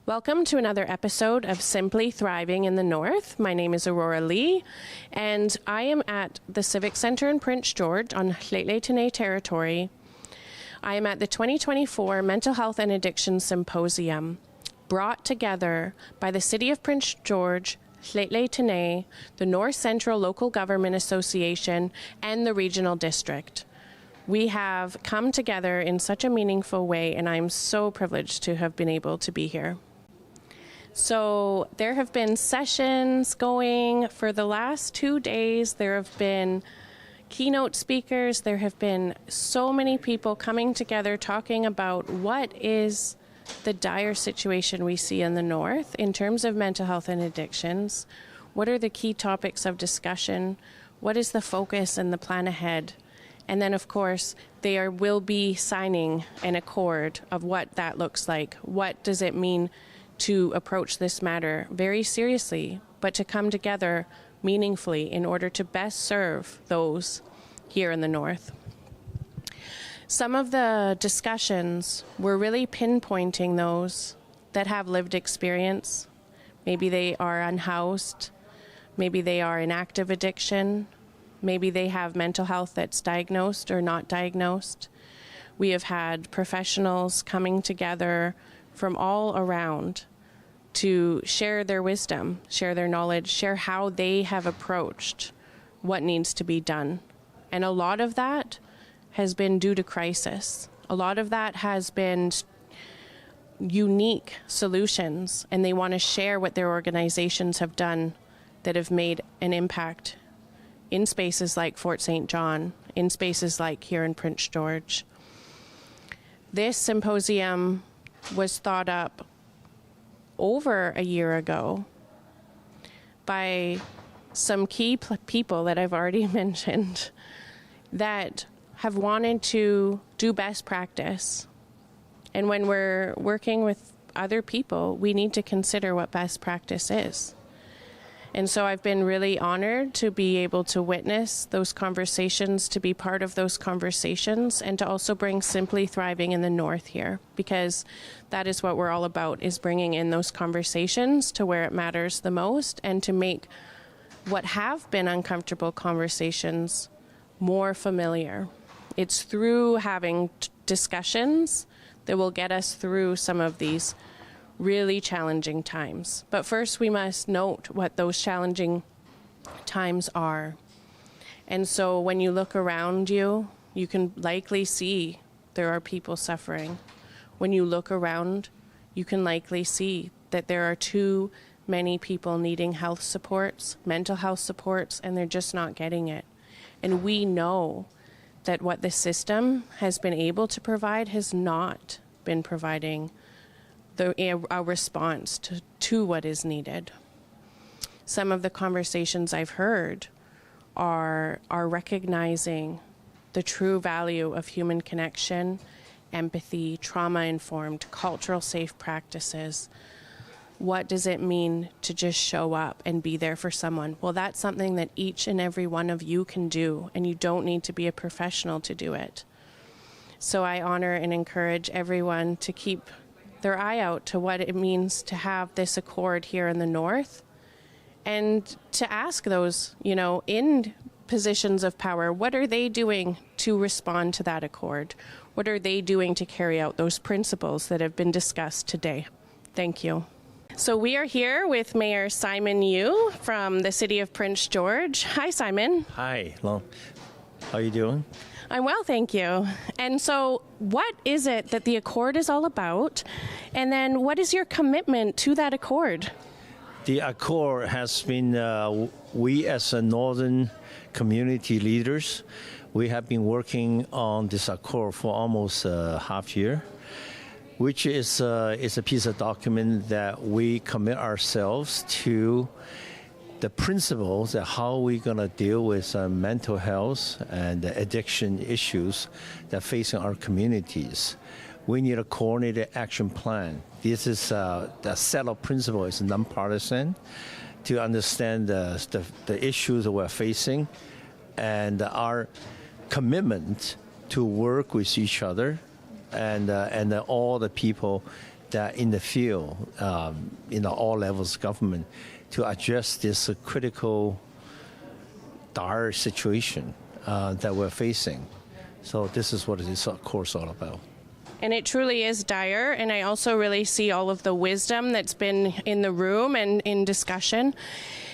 Welcome to another episode of Simply Thriving in the North. My name is Aurora Lee, and I am at the Civic Center in Prince George on Lheidli territory. I am at the 2024 Mental Health and Addiction Symposium, brought together by the City of Prince George, Lheidli, the North Central Local Government Association, and the Regional District. We have come together in such a meaningful way, and I'm so privileged to have been able to be here. So there have been sessions going for the last 2 days. There have been keynote speakers. There have been so many people coming together talking about what is the dire situation we see in the North in terms of mental health and addictions. What are the key topics of discussion? What is the focus and the plan ahead? And then, of course, will be signing an accord of what that looks like. What does it mean to approach this matter very seriously, but to come together meaningfully in order to best serve those here in the North? Some of the discussions were really pinpointing those that have lived experience. Maybe they are unhoused. Maybe they are in active addiction. Maybe they have mental health that's diagnosed or not diagnosed. We have had professionals coming together from all around to share their wisdom, share their knowledge, share how they have approached what needs to be done. And a lot of that has been due to crisis. A lot of that has been unique solutions, and they want to share what their organizations have done that have made an impact in spaces like Fort St. John, in spaces like here in Prince George. This symposium was thought up over a year ago by some key people that I've already mentioned that have wanted to do best practice. And when we're working with other people, we need to consider what best practice is. And so I've been really honored to be able to witness those conversations, to be part of those conversations, and to also bring Simply Thriving in the North here, because that is what we're all about, is bringing in those conversations to where it matters the most and to make what have been uncomfortable conversations more familiar. It's through having discussions that will get us through some of these really challenging times. But first, we must note what those challenging times are. And so when you look around you, you can likely see there are people suffering. When you look around, you can likely see that there are too many people needing health supports, mental health supports, and they're just not getting it. And we know that what the system has been able to provide has not been providing a response to what is needed. Some of the conversations I've heard are recognizing the true value of human connection, empathy, trauma-informed, cultural safe practices. What does it mean to just show up and be there for someone? Well, that's something that each and every one of you can do, and you don't need to be a professional to do it. So I honor and encourage everyone to keep their eye out to what it means to have this accord here in the North, and to ask those, in positions of power, what are they doing to respond to that accord? What are they doing to carry out those principles that have been discussed today? Thank you. So we are here with Mayor Simon Yu from the City of Prince George. Hi, Simon. Hi, Long. How are you doing? I'm well, thank you. And so what is it that the accord is all about? And then what is your commitment to that accord? The accord has been, we as a Northern community leaders, we have been working on this accord for almost a half year, which is a piece of document that we commit ourselves to the principles of how we're going to deal with mental health and addiction issues that facing our communities. We need a coordinated action plan. This is the set of principles is nonpartisan to understand the issues that we're facing and our commitment to work with each other and all the people that in the field, all levels of government, to address this critical, dire situation that we're facing. So this is what this course all about. And it truly is dire, and I also really see all of the wisdom that's been in the room and in discussion.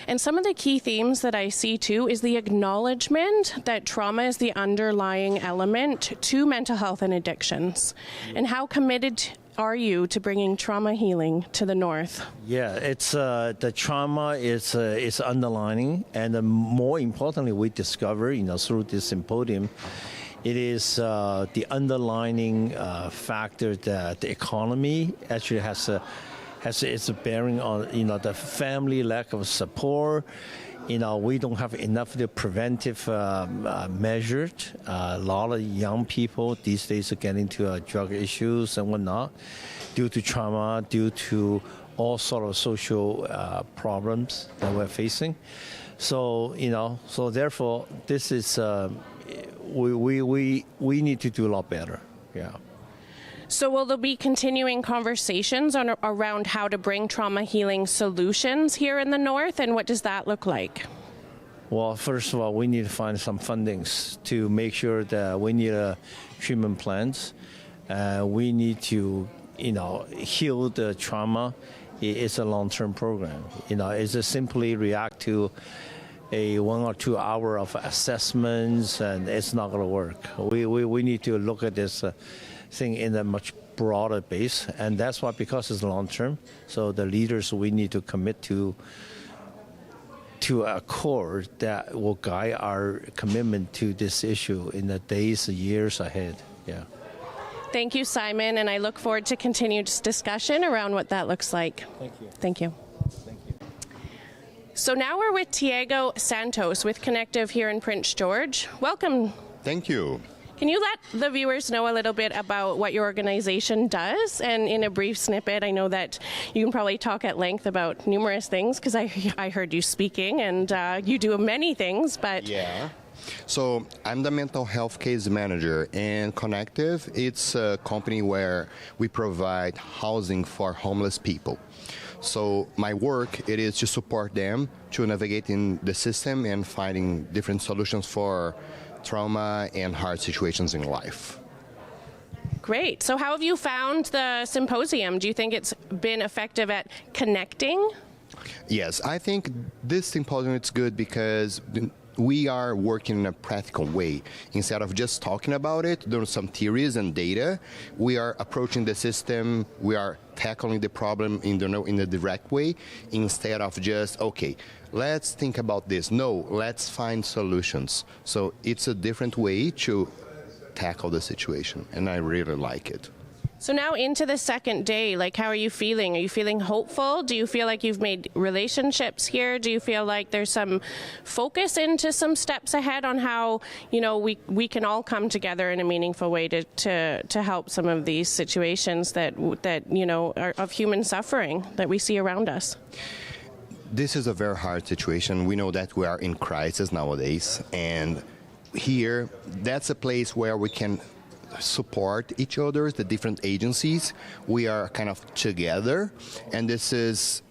And some of the key themes that I see too is the acknowledgement that trauma is the underlying element to mental health and addictions. And how committed are you to bringing trauma healing to the North? Yeah, it's the trauma is underlining, and more importantly, we discover, through this symposium, it is the underlining factor that the economy actually has its bearing on the family lack of support. We don't have enough of the preventive measures. A lot of young people these days are getting into drug issues and whatnot due to trauma, due to all sort of social problems that we're facing. So so therefore this is we need to do a lot better. Yeah. So will there be continuing conversations around how to bring trauma healing solutions here in the North, and what does that look like? Well, first of all, we need to find some fundings to make sure that we need treatment plans. We need to, heal the trauma. It's a long-term program. It's just simply react to a 1 or 2 hour of assessments, and it's not going to work. We need to look at this thing in a much broader base, and that's why, because it's long term, so the leaders, we need to commit to a core that will guide our commitment to this issue in the days, years ahead. Yeah. Thank you, Simon, and I look forward to continued discussion around what that looks like. Thank you. Thank you. So now we're with Tiago Santos with Connective here in Prince George. Welcome. Thank you. Can you let the viewers know a little bit about what your organization does? And in a brief snippet, I know that you can probably talk at length about numerous things, because I heard you speaking, and you do many things, but... Yeah. So I'm the mental health case manager, and Connective, it's a company where we provide housing for homeless people. So my work, it is to support them to navigate in the system and finding different solutions for trauma and hard situations in life. Great. So how have you found the symposium? Do you think it's been effective at connecting? Yes, I think this symposium is good because we are working in a practical way. Instead of just talking about it, there are some theories and data. We are approaching the system. We are tackling the problem in a direct way, instead of just, okay, let's think about this. No, let's find solutions. So it's a different way to tackle the situation, and I really like it. So now into the second day, how are you feeling? Are you feeling hopeful? Do you feel like you've made relationships here? Do you feel like there's some focus into some steps ahead on how, we can all come together in a meaningful way to help some of these situations that are of human suffering that we see around us? This is a very hard situation. We know that we are in crisis nowadays, and here, that's a place where we can support each other, the different agencies. We are kind of together, and this is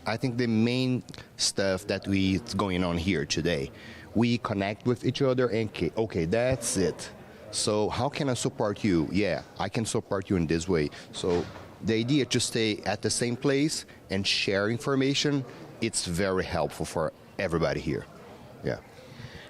I think the main stuff that is going on here today. We connect with each other, and okay, that's it. So how can I support you? Yeah, I can support you in this way. So the idea to stay at the same place and share information, it's very helpful for everybody here. Yeah.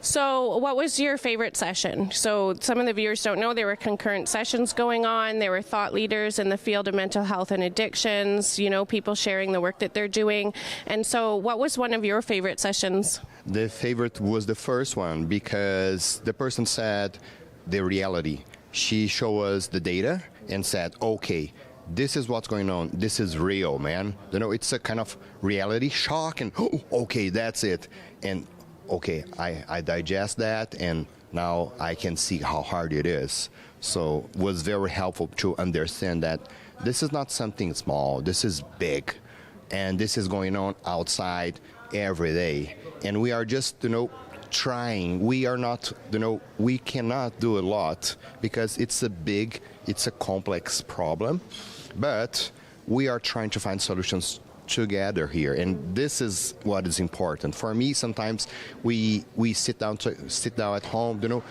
So what was your favorite session? So some of the viewers don't know, there were concurrent sessions going on. There were thought leaders in the field of mental health and addictions, people sharing the work that they're doing. And so what was one of your favorite sessions? The favorite was the first one, because the person said the reality. She showed us the data and said, okay, this is what's going on. This is real, man. It's a kind of reality shock, and okay, that's it. And okay, I digest that, and now I can see how hard it is. So it was very helpful to understand that this is not something small, this is big, and this is going on outside every day. And we are just, trying. We are not, we cannot do a lot, because it's a complex problem. But we are trying to find solutions together here, and this is what is important for me. Sometimes we sit down at home.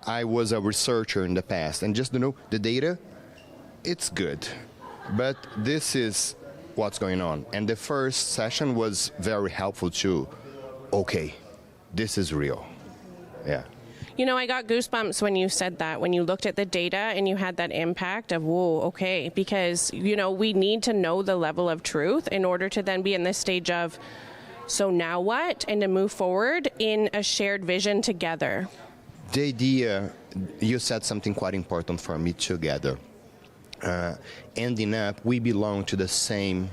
I was a researcher in the past, and just the data, it's good, but this is what's going on. And the first session was very helpful too. Okay, this is real. Yeah. I got goosebumps when you said that, when you looked at the data and you had that impact of, whoa, okay, because, we need to know the level of truth in order to then be in this stage of, so now what? And to move forward in a shared vision together. The idea, you said something quite important for me together. Ending up, we belong to the same,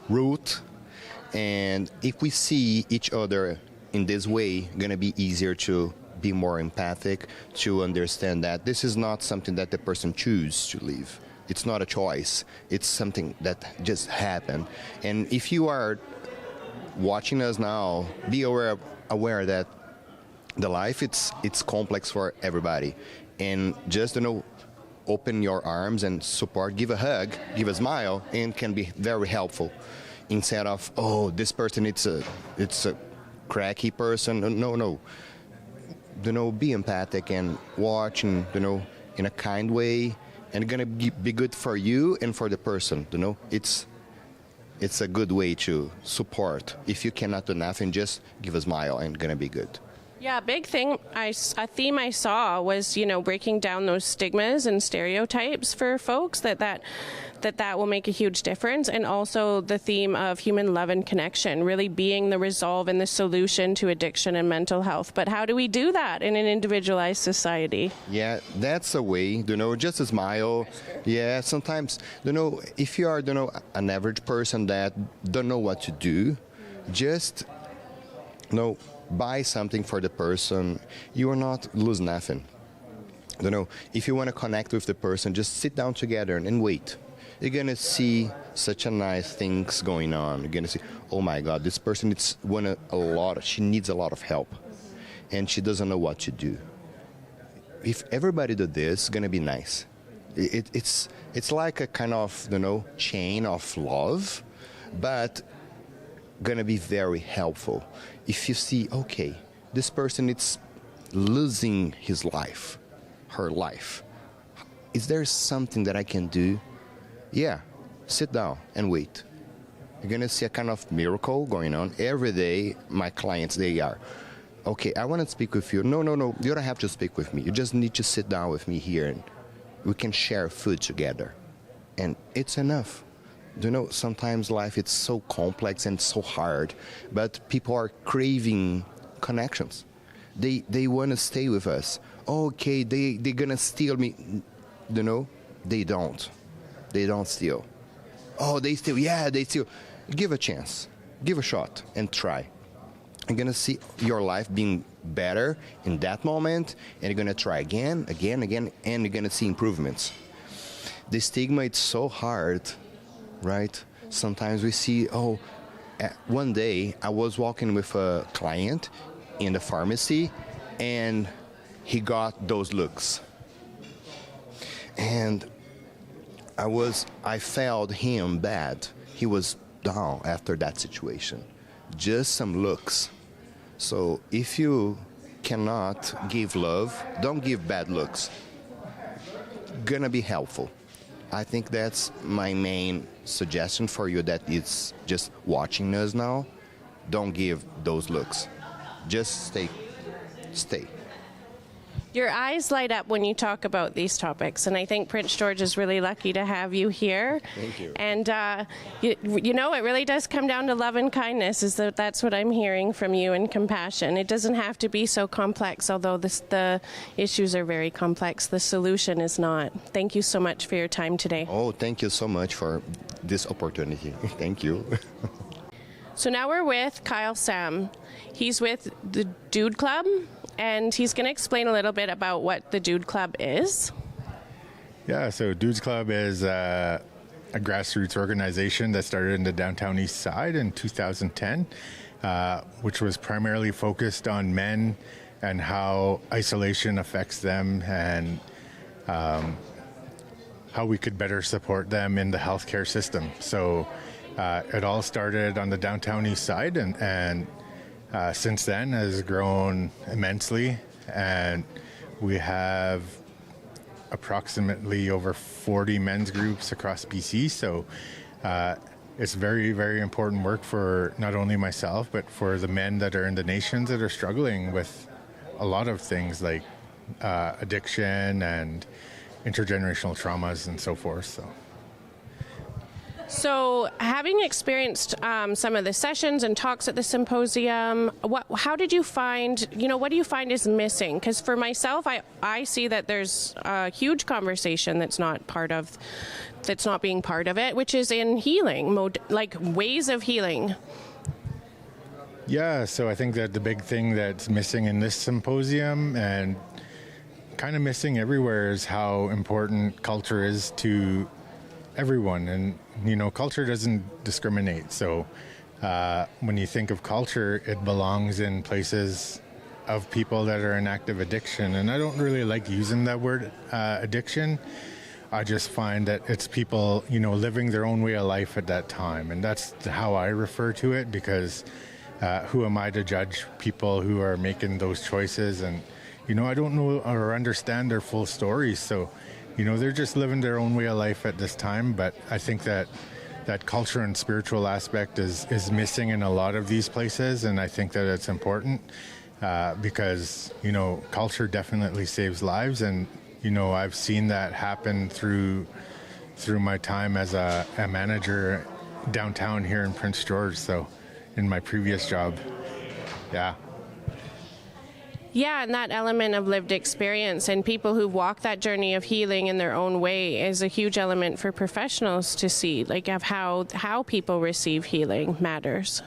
root, and if we see each other in this way, going to be easier to be more empathic, to understand that this is not something that the person chooses to live. It's not a choice. It's something that just happened. And if you are watching us now, be aware that the life, it's complex for everybody. And just, open your arms and support, give a hug, give a smile, and can be very helpful. Instead of, oh, this person, it's a cracky person. No. Be empathic and watch, and in a kind way, and gonna be good for you and for the person. It's a good way to support. If you cannot do nothing, just give a smile and gonna be good. Yeah, big thing. A theme I saw was, breaking down those stigmas and stereotypes for folks that will make a huge difference, and also the theme of human love and connection, really being the resolve and the solution to addiction and mental health. But how do we do that in an individualized society? Yeah, that's a way. Just a smile. Yeah, sometimes, if you are, an average person that don't know what to do, just, buy something for the person. You will not lose nothing. If you want to connect with the person, just sit down together and wait. You're going to see such a nice things going on. You're going to see, oh my God, this person she needs a lot of help, and she doesn't know what to do. If everybody do this, it's going to be nice. It's like a kind of, chain of love, but going to be very helpful. If you see, okay, this person is losing his life, her life. Is there something that I can do? Yeah, sit down and wait. You're going to see a kind of miracle going on. Every day, my clients, they are, okay, I want to speak with you. No, you don't have to speak with me. You just need to sit down with me here, and we can share food together. And it's enough. Sometimes life is so complex and so hard, but people are craving connections. They want to stay with us. Okay, they're going to steal me. They don't. They don't steal. Oh, they steal. Yeah, they steal. Give a chance. Give a shot and try. You're going to see your life being better in that moment, and you're going to try again, and you're going to see improvements. The stigma, it's so hard, right? Sometimes we see, one day I was walking with a client in the pharmacy, and he got those looks. And I felt him bad. He was down after that situation. Just some looks. So if you cannot give love, don't give bad looks. Gonna be helpful. I think that's my main suggestion for you that is just watching us now. Don't give those looks. Just stay. Your eyes light up when you talk about these topics, and I think Prince George is really lucky to have you here. Thank you. And it really does come down to love and kindness. That's what I'm hearing from you, and compassion. It doesn't have to be so complex, although the issues are very complex. The solution is not. Thank you so much for your time today. Oh, thank you so much for this opportunity. Thank you. So now we're with Kyle Sam. He's with the Dude Club, and he's going to explain a little bit about what the Dude Club is. Yeah, so Dudes Club is a grassroots organization that started in the downtown east side in 2010, which was primarily focused on men and how isolation affects them, and how how we could better support them in the healthcare system. So it all started on the downtown east side, and since then has grown immensely, and we have approximately over 40 men's groups across BC. So it's very, very important work for not only myself, but for the men that are in the nations that are struggling with a lot of things like addiction and intergenerational traumas and so forth. So having experienced some of the sessions and talks at the symposium, how did you find, what do you find is missing? Because for myself, I see that there's a huge conversation that's not being part of it, which is in healing, like ways of healing. Yeah, so I think that the big thing that's missing in this symposium and kind of missing everywhere is how important culture is to everyone. And, culture doesn't discriminate. So when you think of culture, it belongs in places of people that are in active addiction. And I don't really like using that word addiction. I just find that it's people, living their own way of life at that time. And that's how I refer to it, because who am I to judge people who are making those choices? And, I don't know or understand their full stories. So, they're just living their own way of life at this time. But I think that culture and spiritual aspect is missing in a lot of these places. And I think that it's important because, culture definitely saves lives. And, I've seen that happen through my time as a manager downtown here in Prince George. So in my previous job, yeah. Yeah, and that element of lived experience and people who walk that journey of healing in their own way is a huge element for professionals to see, like of how people receive healing matters.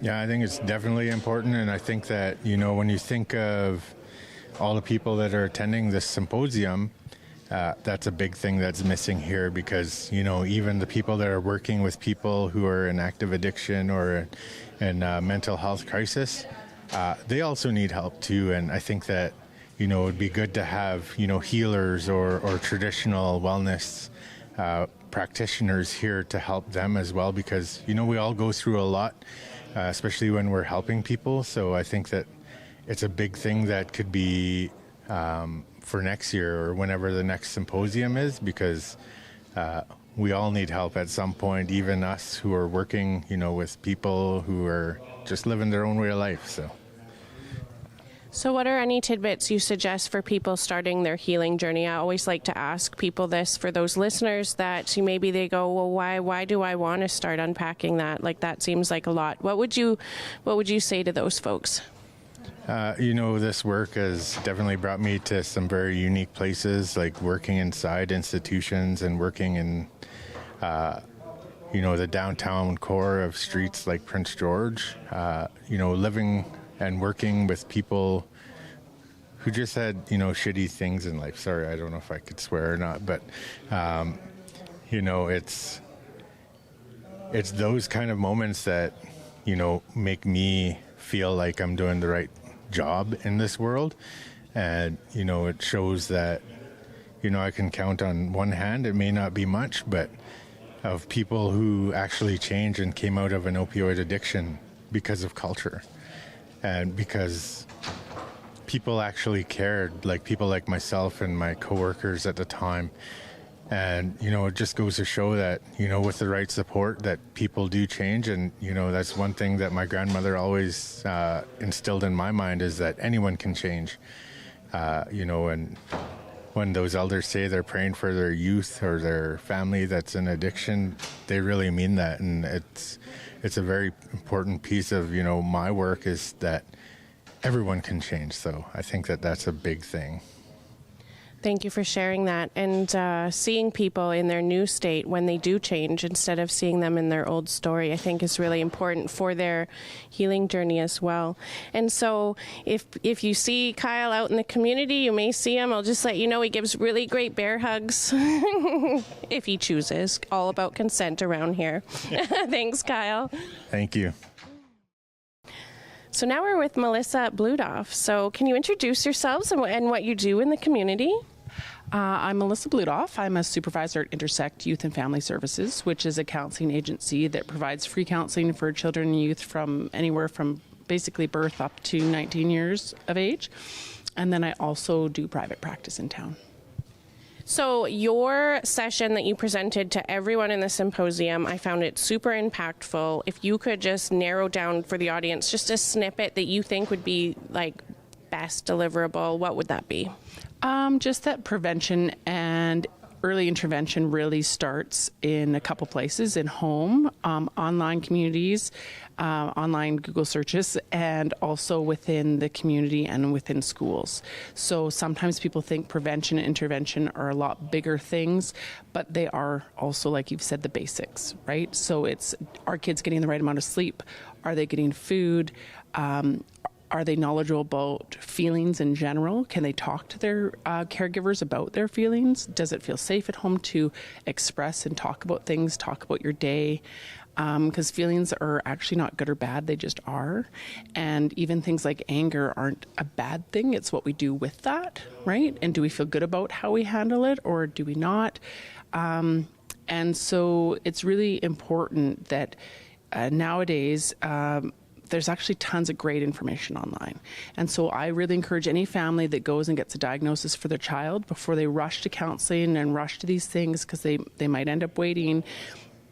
Yeah, I think it's definitely important. And I think that, when you think of all the people that are attending this symposium, that's a big thing that's missing here, because, even the people that are working with people who are in active addiction or in mental health crisis, they also need help too. And I think that, it would be good to have, healers or traditional wellness practitioners here to help them as well, because, we all go through a lot, especially when we're helping people. So I think that it's a big thing that could be for next year or whenever the next symposium is, because we all need help at some point, even us who are working, with people who are just living their own way of life. So what are any tidbits you suggest for people starting their healing journey? I always like to ask people this for those listeners that maybe they go, well, why do I want to start unpacking that? Like, that seems like a lot. What would you say to those folks? This work has definitely brought me to some very unique places, like working inside institutions and working in, the downtown core of streets like Prince George, living and working with people who just had, shitty things in life. Sorry, I don't know if I could swear or not, but, it's those kind of moments that, make me feel like I'm doing the right job in this world. And, it shows that, I can count on one hand, it may not be much, but of people who actually changed and came out of an opioid addiction because of culture. And because people actually cared, like people like myself and my coworkers at the time. And, it just goes to show that, with the right support, that people do change. And, that's one thing that my grandmother always instilled in my mind, is that anyone can change. And when those elders say they're praying for their youth or their family that's in addiction, they really mean that. And it's a very important piece of, my work, is that everyone can change. So I think that that's a big thing. Thank you for sharing that. And seeing people in their new state when they do change, instead of seeing them in their old story, I think is really important for their healing journey as well. And so if you see Kyle out in the community, you may see him. I'll just let you know he gives really great bear hugs if he chooses. All about consent around here. Thanks, Kyle. Thank you. So now we're with Melissa Bludoff. So can you introduce yourselves and what you do in the community? I'm Melissa Blutoff. I'm a supervisor at Intersect Youth and Family Services, which is a counseling agency that provides free counseling for children and youth from anywhere from basically birth up to 19 years of age. And then I also do private practice in town. So your session that you presented to everyone in the symposium, I found it super impactful. If you could just narrow down for the audience just a snippet that you think would be like best deliverable, what would that be? Just that prevention and early intervention really starts in a couple places, in home, online communities, online Google searches, and also within the community and within schools. So sometimes people think prevention and intervention are a lot bigger things, but they are also, like you've said, the basics, right? So it's, are kids getting the right amount of sleep? Are they getting food? Are they knowledgeable about feelings in general? Can they talk to their caregivers about their feelings? Does it feel safe at home to express and talk about things, talk about your day? Because feelings are actually not good or bad, they just are. And even things like anger aren't a bad thing, it's what we do with that, right? And do we feel good about how we handle it or do we not? And so it's really important that nowadays, there's actually tons of great information online. And so I really encourage any family that goes and gets a diagnosis for their child before they rush to counseling and rush to these things, because they might end up waiting.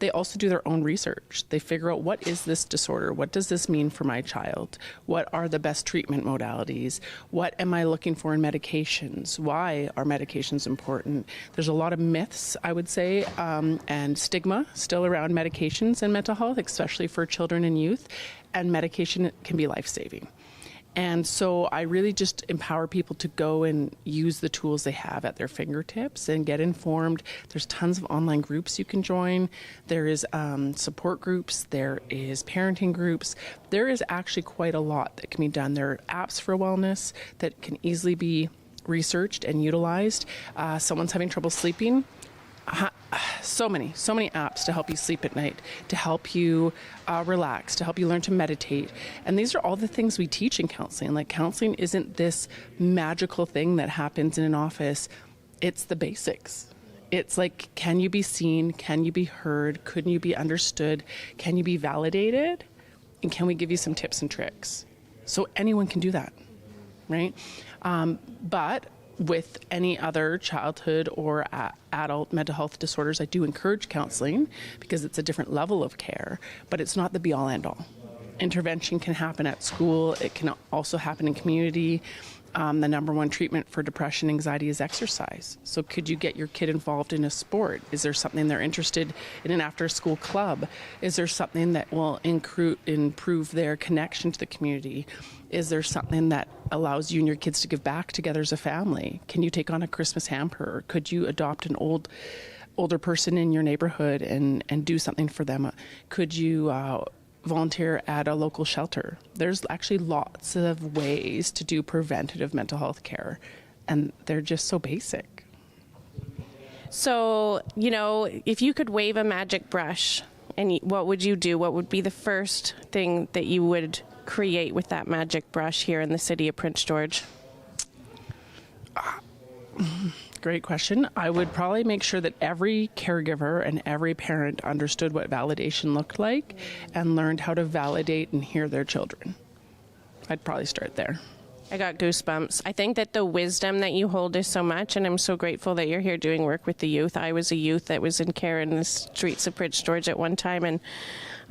They also do their own research. They figure out, what is this disorder? What does this mean for my child? What are the best treatment modalities? What am I looking for in medications? Why are medications important? There's a lot of myths, I would say, and stigma still around medications and mental health, especially for children and youth. And medication can be life-saving. And so I really just empower people to go and use the tools they have at their fingertips and get informed. There's tons of online groups you can join. There is support groups. There is parenting groups. There is actually quite a lot that can be done. There are apps for wellness that can easily be researched and utilized. Someone's having trouble sleeping. So many apps to help you sleep at night, to help you relax, to help you learn to meditate. And these are all the things we teach in counseling. Like, counseling isn't this magical thing that happens in an office. It's the basics. It's like, can you be seen? Can you be heard? Can you be understood? Can you be validated? And can we give you some tips and tricks? So anyone can do that, right? But with any other childhood or adult mental health disorders, I do encourage counseling because it's a different level of care, but it's not the be-all, end-all. Intervention can happen at school. It can also happen in community. The number one treatment for depression and anxiety is exercise. So could you get your kid involved in a sport? Is there something they're interested in an after-school club? Is there something that will improve their connection to the community? Is there something that allows you and your kids to give back together as a family? Can you take on a Christmas hamper? Could you adopt an older person in your neighborhood and do something for them? Could you volunteer at a local shelter? There's actually lots of ways to do preventative mental health care, and they're just so basic. So, if you could wave a magic brush, and what would you do? What would be the first thing that you would create with that magic brush here in the city of Prince George? Great question. I would probably make sure that every caregiver and every parent understood what validation looked like and learned how to validate and hear their children. I'd probably start there. I got goosebumps. I think that the wisdom that you hold is so much, and I'm so grateful that you're here doing work with the youth. I was a youth that was in care in the streets of Prince George at one time, and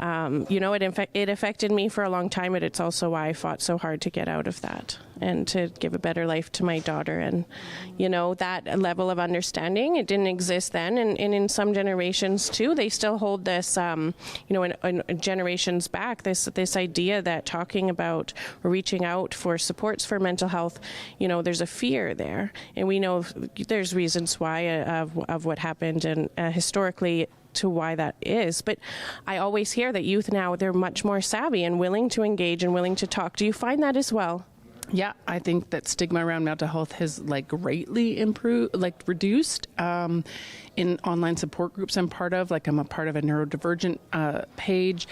it affected me for a long time, but it's also why I fought so hard to get out of that and to give a better life to my daughter. And, that level of understanding, it didn't exist then. And in some generations, too, they still hold this, in generations back, this idea that talking about or reaching out for supports for mental health, there's a fear there. And we know there's reasons why of what happened and historically to why that is. But I always hear that youth now, they're much more savvy and willing to engage and willing to talk. Do you find that as well? Yeah, I think that stigma around mental health has greatly reduced in online support groups I'm part of. I'm a part of a neurodivergent page.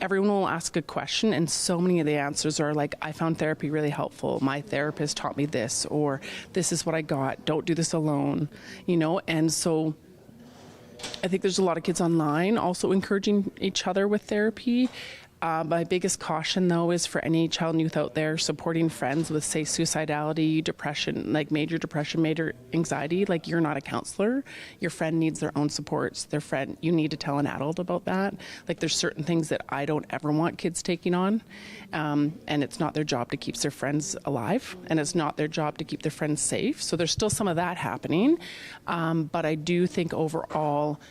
Everyone will ask a question, and so many of the answers are I found therapy really helpful. My therapist taught me this, or this is what I got. Don't do this alone, and so I think there's a lot of kids online also encouraging each other with therapy. My biggest caution, though, is for any child and youth out there supporting friends with, say, suicidality, depression, major depression, major anxiety. You're not a counselor. Your friend needs their own supports. You need to tell an adult about that. There's certain things that I don't ever want kids taking on. And it's not their job to keep their friends alive. And it's not their job to keep their friends safe. So there's still some of that happening. But I do think overall,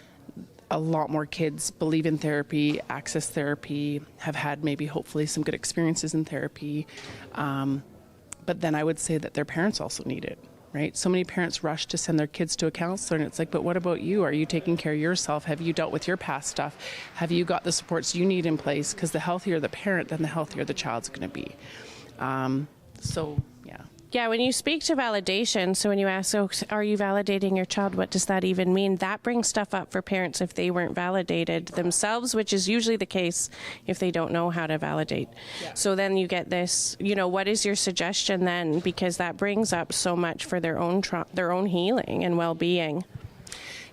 a lot more kids believe in therapy, access therapy, have had maybe hopefully some good experiences in therapy. But then I would say that their parents also need it, right? So many parents rush to send their kids to a counselor, and it's but what about you? Are you taking care of yourself? Have you dealt with your past stuff? Have you got the supports you need in place? Because the healthier the parent, then the healthier the child's going to be. Yeah. Yeah, when you speak to validation, so when you ask, are you validating your child, what does that even mean? That brings stuff up for parents if they weren't validated themselves, which is usually the case if they don't know how to validate. Yeah. So then you get this, what is your suggestion then? Because that brings up so much for their own healing and well-being.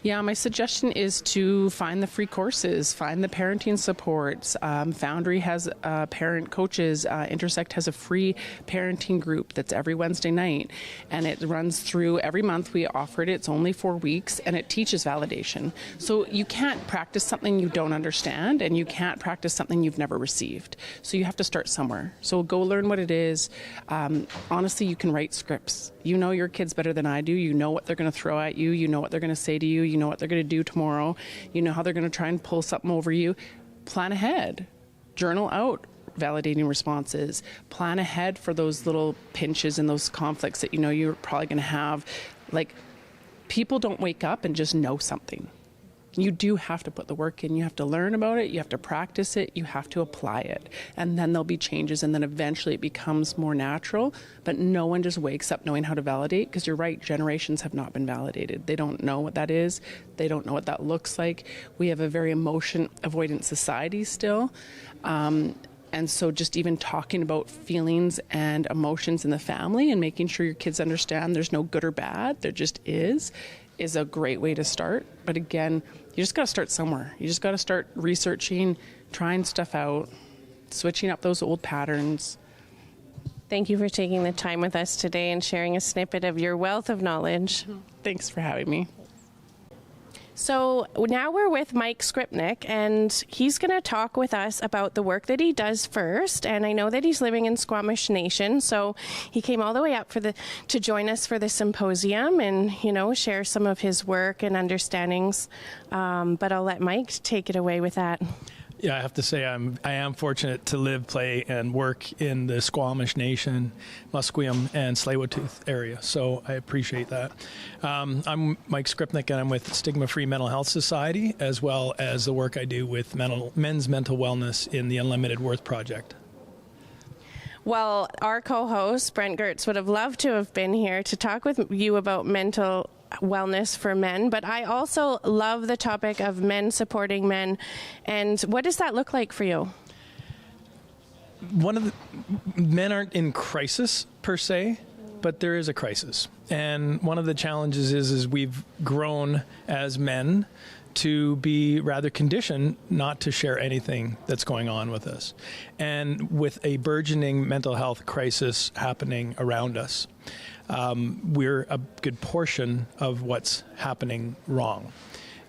Yeah, my suggestion is to find the free courses, find the parenting supports. Foundry has parent coaches. Intersect has a free parenting group that's every Wednesday night, and it runs through every month. We offer it. It's only 4 weeks, and it teaches validation. So you can't practice something you don't understand, and you can't practice something you've never received. So you have to start somewhere. So go learn what it is. Honestly, you can write scripts. You know your kids better than I do. You know what they're going to throw at you. You know what they're going to say to you. You know what they're going to do tomorrow. You know how they're going to try and pull something over you. Plan ahead. Journal out validating responses. Plan ahead for those little pinches and those conflicts that you're probably going to have. People don't wake up and just know something. You do have to put the work in. You have to learn about it. You have to practice it. You have to apply it. And then there'll be changes, and then eventually it becomes more natural. But no one just wakes up knowing how to validate, because you're right, generations have not been validated. They don't know what that is. They don't know what that looks like. We have a very emotion-avoidant society still. And so just even talking about feelings and emotions in the family and making sure your kids understand there's no good or bad, there just is a great way to start. But again, you just got to start somewhere. You just got to start researching, trying stuff out, switching up those old patterns. Thank you for taking the time with us today and sharing a snippet of your wealth of knowledge. Thanks for having me. So now we're with Mike Skripnik, and he's going to talk with us about the work that he does first. And I know that he's living in Squamish Nation, so he came all the way up to join us for the symposium and, share some of his work and understandings. But I'll let Mike take it away with that. Yeah, I have to say I am fortunate to live, play, and work in the Squamish Nation, Musqueam, and Tsleil-Waututh area, so I appreciate that. I'm Mike Skripnik, and I'm with Stigma Free Mental Health Society, as well as the work I do with men's mental wellness in the Unlimited Worth Project. Well, our co-host, Brent Gertz, would have loved to have been here to talk with you about mental wellness for men, but I also love the topic of men supporting men. And what does that look like for you? Men aren't in crisis per se, but there is a crisis. And one of the challenges is we've grown as men to be rather conditioned not to share anything that's going on with us. And with a burgeoning mental health crisis happening around us, we're a good portion of what's happening wrong.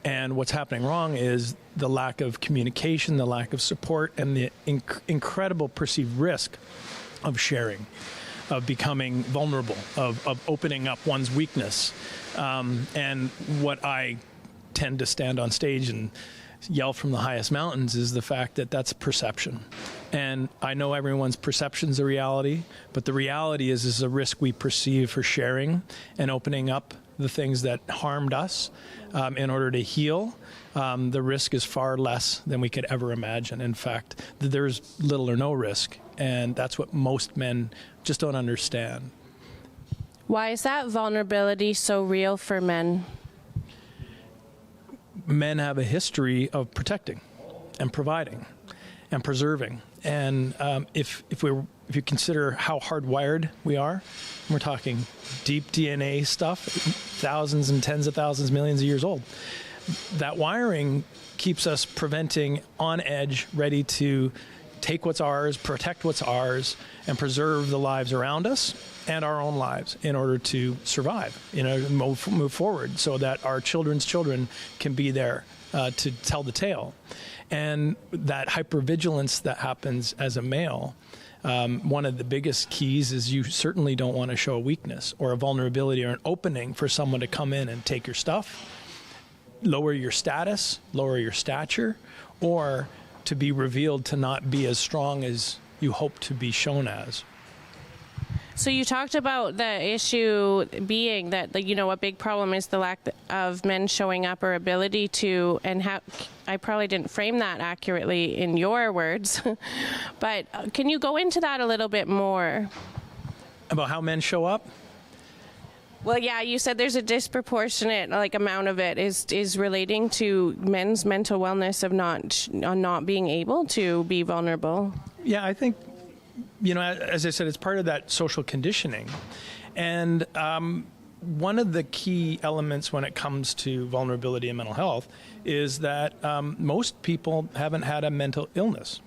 And what's happening wrong is the lack of communication, the lack of support, and the incredible perceived risk of sharing, of becoming vulnerable, of opening up one's weakness. And what I tend to stand on stage and yell from the highest mountains is the fact that that's perception. And I know everyone's perception's the reality, but the reality is a risk we perceive for sharing and opening up the things that harmed us in order to heal, the risk is far less than we could ever imagine. In fact, there's little or no risk, and that's what most men just don't understand. Why is that vulnerability so real for men? Men have a history of protecting and providing and preserving. And if you consider how hardwired we are, we're talking deep DNA stuff, thousands and tens of thousands, millions of years old. That wiring keeps us preventing, on edge, ready to take what's ours, protect what's ours, and preserve the lives around us and our own lives in order to survive, move forward, so that our children's children can be there to tell the tale. And that hypervigilance that happens as a male, one of the biggest keys is you certainly don't want to show a weakness or a vulnerability or an opening for someone to come in and take your stuff, lower your status, lower your stature, or to be revealed to not be as strong as you hope to be shown as. So you talked about the issue being that, a big problem is the lack of men showing up or ability to, and how I probably didn't frame that accurately in your words, but can you go into that a little bit more? About how men show up? Well, yeah, you said there's a disproportionate amount of it is relating to men's mental wellness of not being able to be vulnerable. Yeah, I think, as I said, it's part of that social conditioning. And one of the key elements when it comes to vulnerability and mental health is that most people haven't had a mental illness.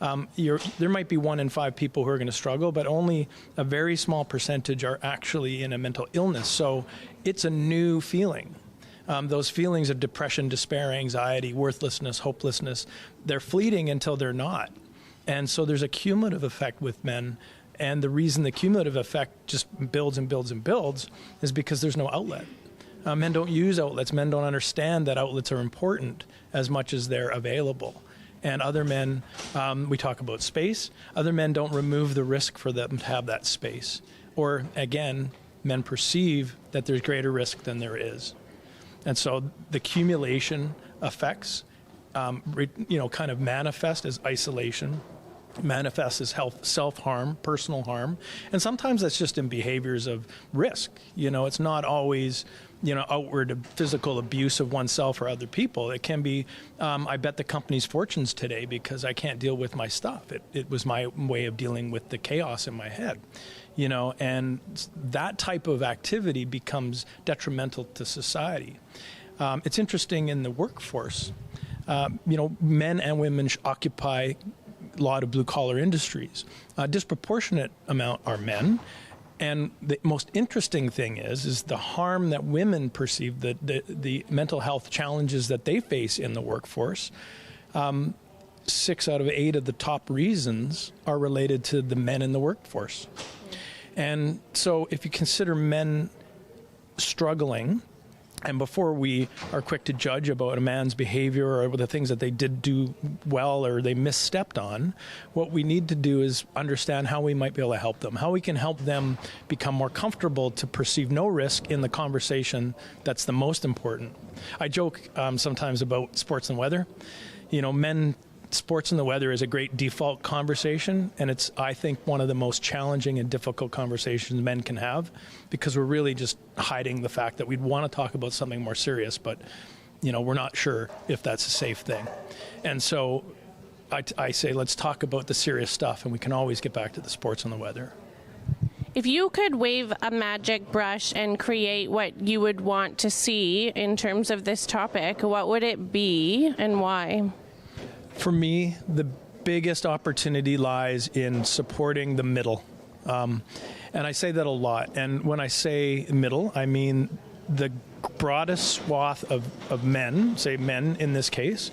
There might be 1 in 5 people who are going to struggle, but only a very small percentage are actually in a mental illness. So it's a new feeling. Those feelings of depression, despair, anxiety, worthlessness, hopelessness, they're fleeting until they're not. And so there's a cumulative effect with men. And the reason the cumulative effect just builds and builds and builds is because there's no outlet. Men don't use outlets. Men don't understand that outlets are important as much as they're available. And other men, we talk about space, other men don't remove the risk for them to have that space. Or, again, men perceive that there's greater risk than there is. And so the accumulation effects, kind of manifest as isolation, manifest as self-harm, personal harm. And sometimes that's just in behaviors of risk. It's not always outward physical abuse of oneself or other people. It can be, I bet the company's fortunes today because I can't deal with my stuff. It was my way of dealing with the chaos in my head, and that type of activity becomes detrimental to society. It's interesting in the workforce, men and women occupy a lot of blue-collar industries. A disproportionate amount are men. And the most interesting thing is the harm that women perceive, the mental health challenges that they face in the workforce. 6 out of 8 of the top reasons are related to the men in the workforce. And so if you consider men struggling, and before we are quick to judge about a man's behavior or the things that they did do well or they misstepped on, what we need to do is understand how we might be able to help them, how we can help them become more comfortable to perceive no risk in the conversation that's the most important. I joke sometimes about sports and weather. Sports and the weather is a great default conversation, and it's, I think, one of the most challenging and difficult conversations men can have, because we're really just hiding the fact that we'd want to talk about something more serious, but we're not sure if that's a safe thing. And so I say, let's talk about the serious stuff, and we can always get back to the sports and the weather. If you could wave a magic brush and create what you would want to see in terms of this topic, what would it be and why? For me, the biggest opportunity lies in supporting the middle. And I say that a lot. And when I say middle, I mean the broadest swath of men, say men in this case,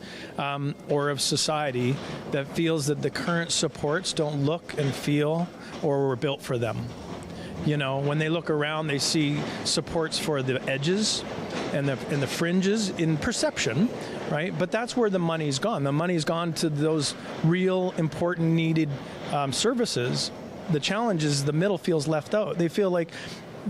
or of society that feels that the current supports don't look and feel or were built for them. When they look around, they see supports for the edges and the fringes in perception, right? But that's where the money's gone. The money's gone to those real important, needed services. The challenge is the middle feels left out. They feel like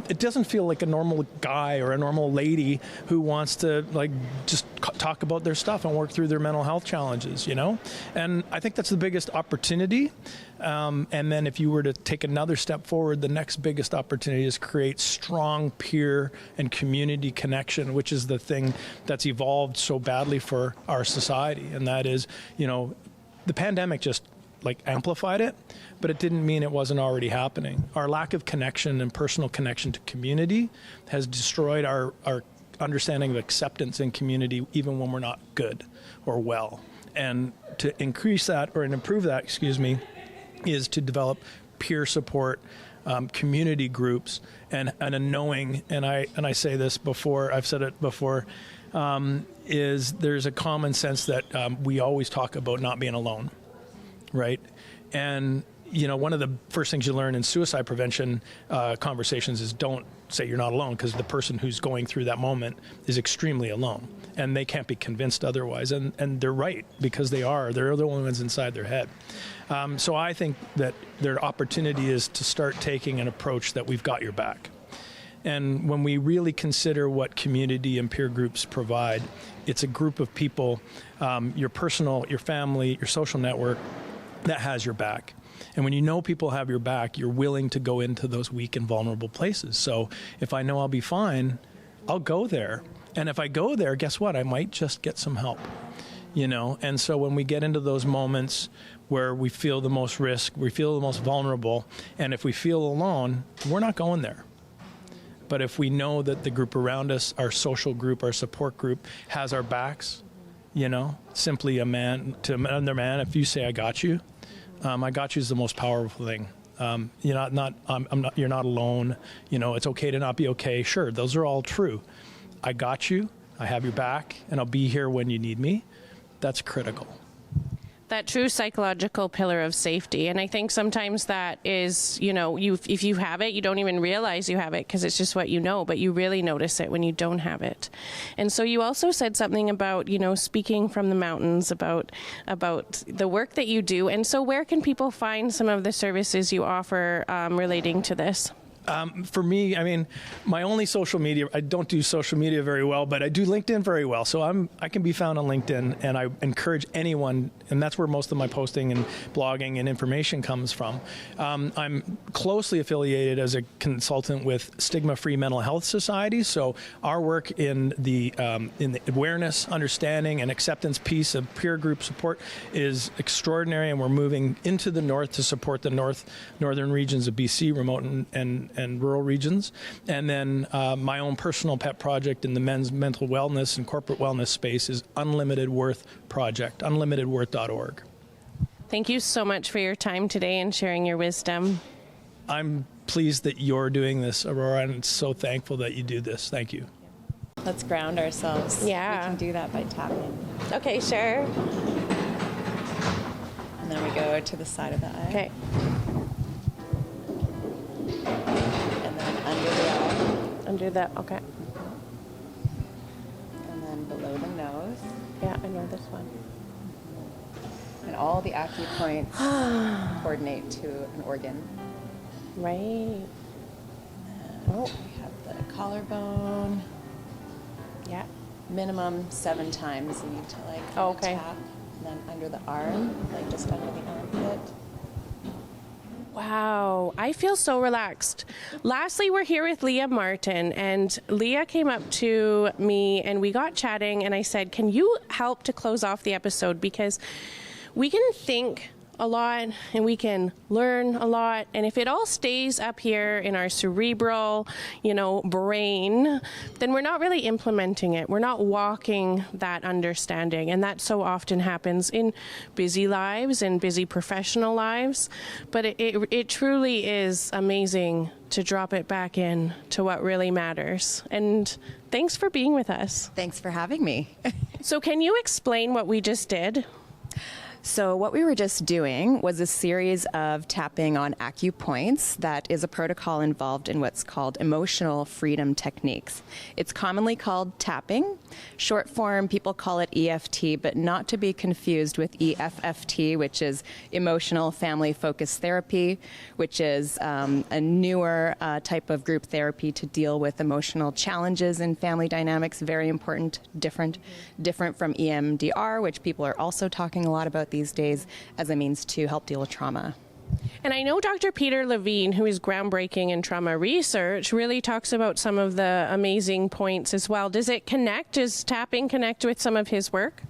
it doesn't feel like a normal guy or a normal lady who wants to like just talk about their stuff and work through their mental health challenges, you know? And I think that's the biggest opportunity. And then if you were to take another step forward, the next biggest opportunity is create strong peer and community connection, which is the thing that's evolved so badly for our society. And that is, you know, the pandemic just like amplified it, but it didn't mean it wasn't already happening. Our lack of connection and personal connection to community has destroyed our understanding of acceptance in community, even when we're not good or well. And to increase that or improve that, is to develop peer support, community groups, and a knowing. And I say this before, I've said it before, is there's a common sense that we always talk about not being alone, right? And you know, one of the first things you learn in suicide prevention conversations is don't say you're not alone, because the person who's going through that moment is extremely alone, and they can't be convinced otherwise. And they're right, because they're the only ones inside their head. So I think that their opportunity is to start taking an approach that we've got your back. And when we really consider what community and peer groups provide, it's a group of people, your personal, your family, your social network, that has your back. And when you know people have your back, you're willing to go into those weak and vulnerable places. So if I know I'll be fine, I'll go there. And if I go there, guess what? I might just get some help, you know? And so when we get into those moments where we feel the most risk, we feel the most vulnerable, and if we feel alone, we're not going there. But if we know that the group around us, our social group, our support group, has our backs, you know, simply a man to another man, if you say, I got you is the most powerful thing. You're not alone. You know, it's okay to not be okay. Sure, those are all true. I got you. I have your back, and I'll be here when you need me. That's critical. That true psychological pillar of safety. And I think sometimes that is, you know, if you have it, you don't even realize you have it because it's just what you know, but you really notice it when you don't have it. And so you also said something about, you know, speaking from the mountains, about the work that you do. And so where can people find some of the services you offer relating to this? For me, I mean, my only social media, I don't do social media very well, but I do LinkedIn very well. So I can be found on LinkedIn, and I encourage anyone, and that's where most of my posting and blogging and information comes from. I'm closely affiliated as a consultant with Stigma Free Mental Health Society. So our work in the awareness, understanding, and acceptance piece of peer group support is extraordinary, and we're moving into the north to support the northern regions of BC, remote and rural regions. And then my own personal pet project in the men's mental wellness and corporate wellness space is Unlimited Worth Project, unlimitedworth.org. Thank you so much for your time today and sharing your wisdom. I'm pleased that you're doing this, Aurora, and so thankful that you do this. Thank you. Let's ground ourselves. Yeah. We can do that by tapping. Okay, sure. And then we go to the side of the eye. Okay. And then under the eye. Under that, okay. And then below the nose. Yeah, I know this one. And all the acupoints coordinate to an organ. Right. Oh, we have the collarbone. Yeah. Minimum 7 times you need to like okay. tap. And then under the arm, like just under the armpit. Wow, I feel so relaxed. Lastly, we're here with Leah Martin, and Leah came up to me and we got chatting, and I said, can you help to close off the episode? Because we can think a lot and we can learn a lot, and if it all stays up here in our cerebral, brain, then we're not really implementing it. We're not walking that understanding, and that so often happens in busy lives and busy professional lives. But it truly is amazing to drop it back in to what really matters. And thanks for being with us. Thanks for having me. So can you explain what we just did? So what we were just doing was a series of tapping on acupoints that is a protocol involved in what's called emotional freedom techniques. It's commonly called tapping. Short form, people call it EFT, but not to be confused with EFFT, which is Emotional Family Focused Therapy, which is a newer type of group therapy to deal with emotional challenges in family dynamics. Very important, different from EMDR, which people are also talking a lot about these days as a means to help deal with trauma. And I know Dr. Peter Levine, who is groundbreaking in trauma research, really talks about some of the amazing points as well. Does it connect? Does tapping connect with some of his work?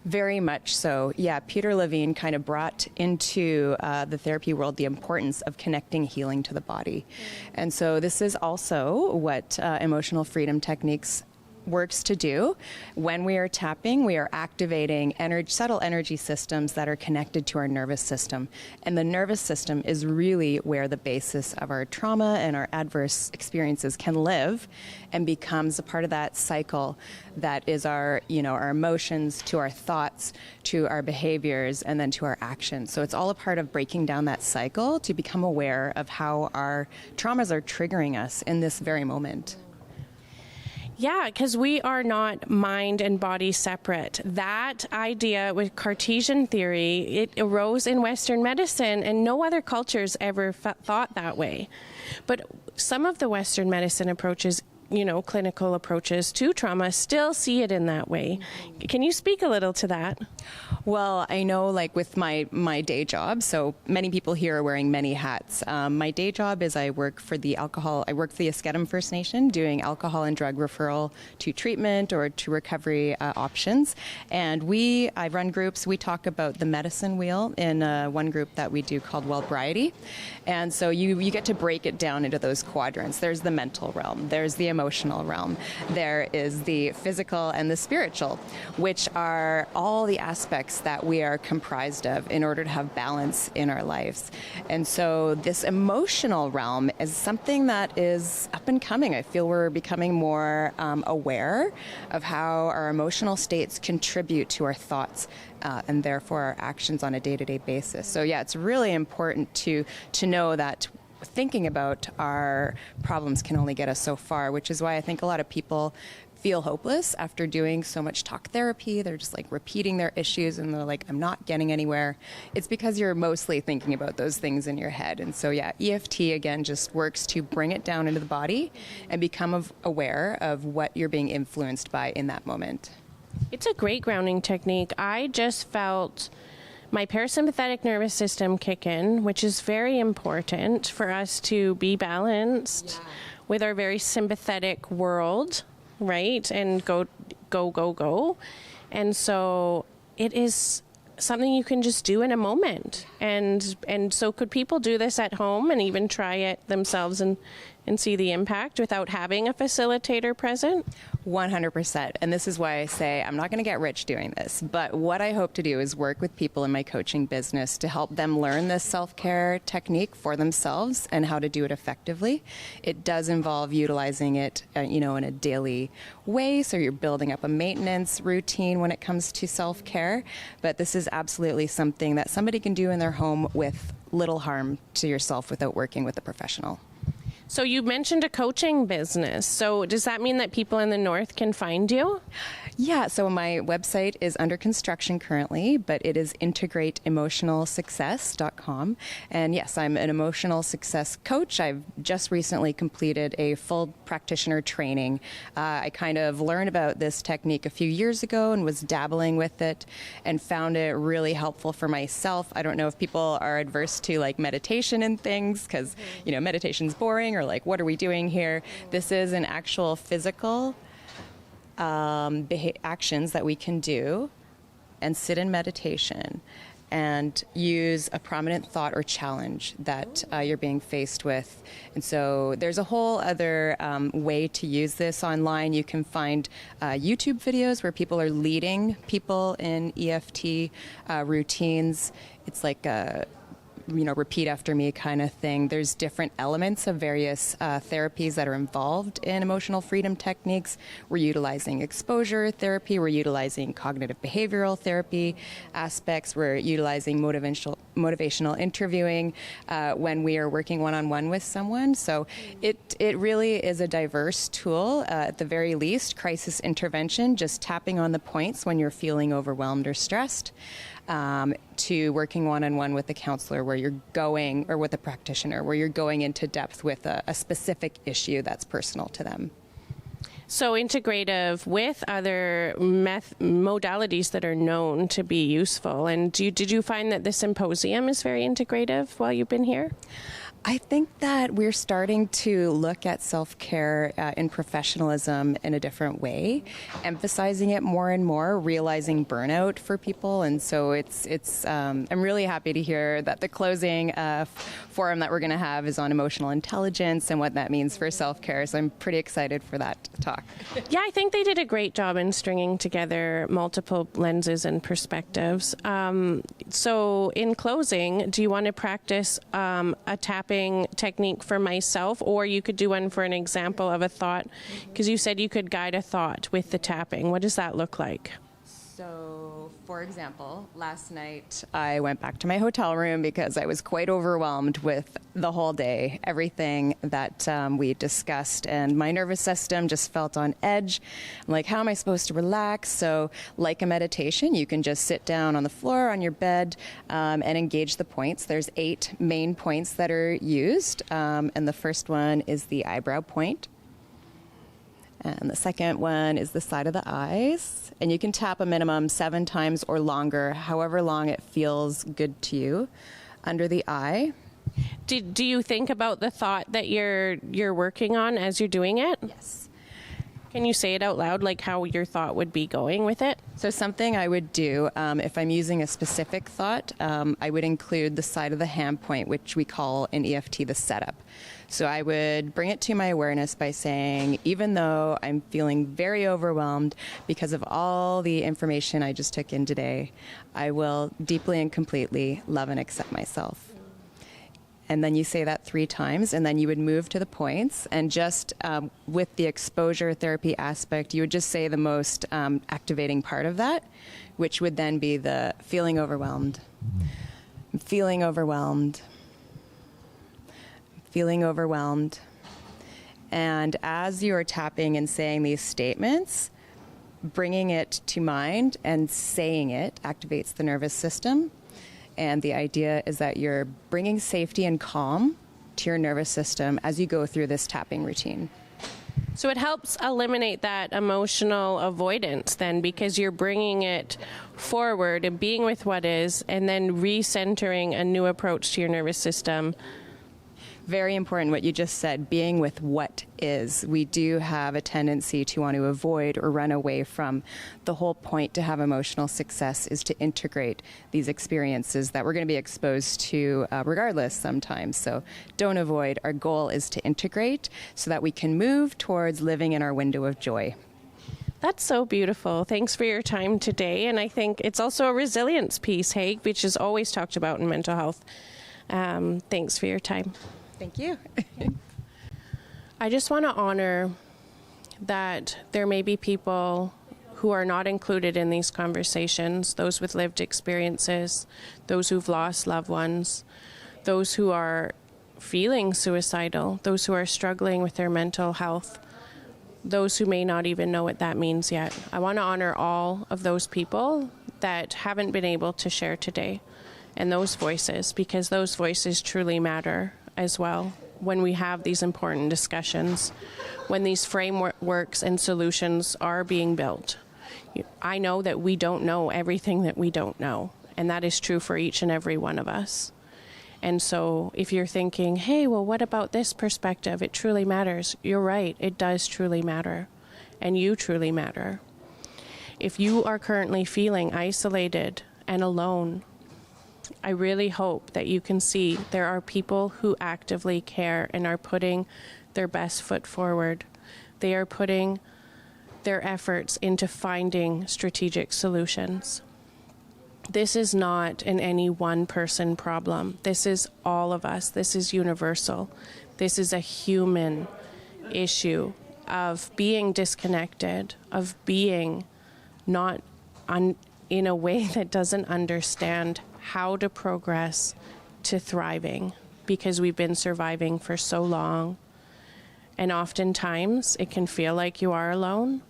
Very much so. Yeah, Peter Levine kind of brought into the therapy world the importance of connecting healing to the body. And so this is also what emotional freedom techniques works to do. When we are tapping, we are activating subtle energy systems that are connected to our nervous system. And the nervous system is really where the basis of our trauma and our adverse experiences can live and becomes a part of that cycle that is our emotions to our thoughts, to our behaviors, and then to our actions. So it's all a part of breaking down that cycle to become aware of how our traumas are triggering us in this very moment. Yeah, because we are not mind and body separate. That idea with Cartesian theory, it arose in Western medicine, and no other cultures ever thought that way. But some of the Western medicine approaches, clinical approaches to trauma, still see it in that way. Can you speak a little to that? Well, I know, like with my day job, so many people here are wearing many hats. My day job is I work for the Eskedum First Nation doing alcohol and drug referral to treatment or to recovery options. And I run groups. We talk about the medicine wheel in one group that we do called Wellbriety. And so you get to break it down into those quadrants. There's the mental realm. There's the emotional realm. There is the physical and the spiritual, which are all the aspects that we are comprised of in order to have balance in our lives. And so this emotional realm is something that is up and coming. I feel we're becoming more aware of how our emotional states contribute to our thoughts and therefore our actions on a day-to-day basis. So yeah, it's really important to know that thinking about our problems can only get us so far, which is why I think a lot of people feel hopeless after doing so much talk therapy. They're just like repeating their issues and they're like, I'm not getting anywhere. It's because you're mostly thinking about those things in your head. And so yeah, EFT again just works to bring it down into the body and become aware of what you're being influenced by in that moment. It's a great grounding technique. I just felt my parasympathetic nervous system kick in, which is very important for us to be balanced with our very sympathetic world, right? And go. And so it is something you can just do in a moment. And so could people do this at home and even try it themselves and see the impact without having a facilitator present? 100%. And this is why I say I'm not going to get rich doing this. But what I hope to do is work with people in my coaching business to help them learn this self-care technique for themselves and how to do it effectively. It does involve utilizing it, in a daily way. So you're building up a maintenance routine when it comes to self-care. But this is absolutely something that somebody can do in their home with little harm to yourself without working with a professional. So you mentioned a coaching business. So does that mean that people in the North can find you? Yeah, so my website is under construction currently, but it is integrateemotionalsuccess.com. And yes, I'm an emotional success coach. I've just recently completed a full practitioner training. I kind of learned about this technique a few years ago and was dabbling with it and found it really helpful for myself. I don't know if people are adverse to like meditation and things because, meditation's boring or like, what are we doing here? This is an actual physical actions that we can do and sit in meditation and use a prominent thought or challenge that you're being faced with. And so there's a whole other way to use this online. You can find YouTube videos where people are leading people in EFT routines. It's like repeat after me kind of thing. There's different elements of various therapies that are involved in emotional freedom techniques. We're utilizing exposure therapy. We're utilizing cognitive behavioral therapy aspects. We're utilizing motivational interviewing when we are working one-on-one with someone. So it really is a diverse tool. At the very least, crisis intervention, just tapping on the points when you're feeling overwhelmed or stressed, to working one-on-one with a counselor where you're going, or with a practitioner, where you're going into depth with a specific issue that's personal to them. So integrative with other modalities that are known to be useful. And did you find that the Symposium is very integrative while you've been here? I think that we're starting to look at self-care in professionalism in a different way, emphasizing it more and more, realizing burnout for people. And so I'm really happy to hear that the closing forum that we're going to have is on emotional intelligence and what that means for self-care. So I'm pretty excited for that talk. Yeah, I think they did a great job in stringing together multiple lenses and perspectives. So in closing, do you want to practice a tapping technique for myself, or you could do one for an example of a thought, because you said you could guide a thought with the tapping. What does that look like? So, for example, last night I went back to my hotel room because I was quite overwhelmed with the whole day, everything that we discussed, and my nervous system just felt on edge. I'm like, how am I supposed to relax? So, like a meditation, you can just sit down on the floor on your bed and engage the points. There's 8 main points that are used, and the first one is the eyebrow point. And the second one is the side of the eyes. And you can tap a minimum 7 times or longer, however long it feels good to you, under the eye. Do you think about the thought that you're working on as you're doing it? Yes. Can you say it out loud, like how your thought would be going with it? So something I would do, if I'm using a specific thought, I would include the side of the hand point, which we call in EFT the setup. So I would bring it to my awareness by saying, even though I'm feeling very overwhelmed because of all the information I just took in today, I will deeply and completely love and accept myself. And then you say that 3 times, and then you would move to the points. And just with the exposure therapy aspect, you would just say the most activating part of that, which would then be the feeling overwhelmed, feeling overwhelmed, feeling overwhelmed. And as you are tapping and saying these statements, bringing it to mind and saying it activates the nervous system. And the idea is that you're bringing safety and calm to your nervous system as you go through this tapping routine. So it helps eliminate that emotional avoidance then, because you're bringing it forward and being with what is, and then recentering a new approach to your nervous system. Very important what you just said, being with what is. We do have a tendency to want to avoid or run away from. The whole point to have emotional success is to integrate these experiences that we're going to be exposed to regardless sometimes. So don't avoid. Our goal is to integrate so that we can move towards living in our window of joy. That's so beautiful. Thanks for your time today. And I think it's also a resilience piece, hey, which is always talked about in mental health. Thanks for your time. Thank you. I just want to honor that there may be people who are not included in these conversations, those with lived experiences, those who've lost loved ones, those who are feeling suicidal, those who are struggling with their mental health, those who may not even know what that means yet. I want to honor all of those people that haven't been able to share today, and those voices, because those voices truly matter as well when we have these important discussions, when these frameworks and solutions are being built. I know that we don't know everything that we don't know, and that is true for each and every one of us. And so if you're thinking, hey, well, what about this perspective? It truly matters. You're right. It does truly matter. And you truly matter. If you are currently feeling isolated and alone, I really hope that you can see there are people who actively care and are putting their best foot forward. They are putting their efforts into finding strategic solutions. This is not an any one person problem. This is all of us. This is universal. This is a human issue of being disconnected, of being not in a way that doesn't understand how to progress to thriving, because we've been surviving for so long. And oftentimes it can feel like you are alone,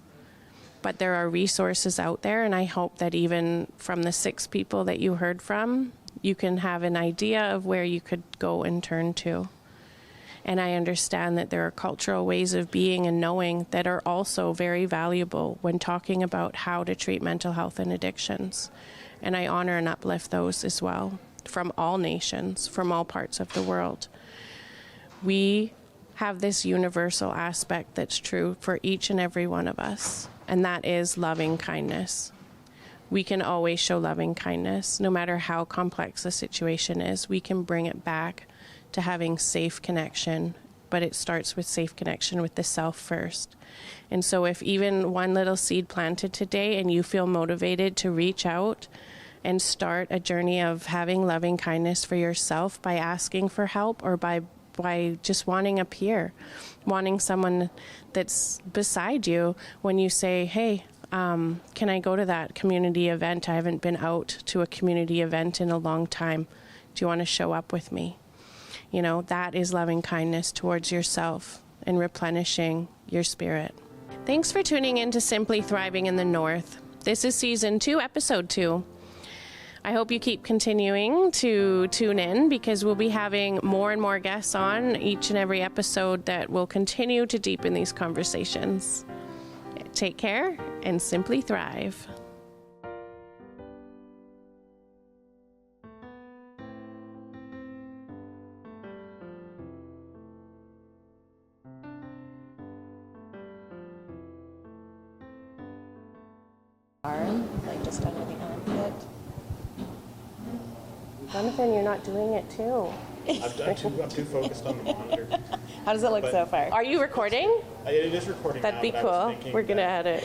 but there are resources out there, and I hope that even from the 6 people that you heard from, you can have an idea of where you could go and turn to. And I understand that there are cultural ways of being and knowing that are also very valuable when talking about how to treat mental health and addictions. And I honor and uplift those as well, from all nations, from all parts of the world. We have this universal aspect that's true for each and every one of us, and that is loving kindness. We can always show loving kindness, no matter how complex the situation is. We can bring it back to having safe connection, but it starts with safe connection with the self first. And so if even one little seed planted today and you feel motivated to reach out and start a journey of having loving kindness for yourself by asking for help, or by just wanting a peer, wanting someone that's beside you when you say, hey, can I go to that community event? I haven't been out to a community event in a long time. Do you want to show up with me? You know, that is loving kindness towards yourself and replenishing your spirit. Thanks for tuning in to Simply Thriving in the North. This is Season 2, Episode 2. I hope you keep continuing to tune in, because we'll be having more and more guests on each and every episode that will continue to deepen these conversations. Take care and simply thrive. Like just under the armpit. Jonathan, you're not doing it too. I'm too focused on the monitor. How does it look so far? Are you recording? It is recording. That'd be cool. We're going to add it.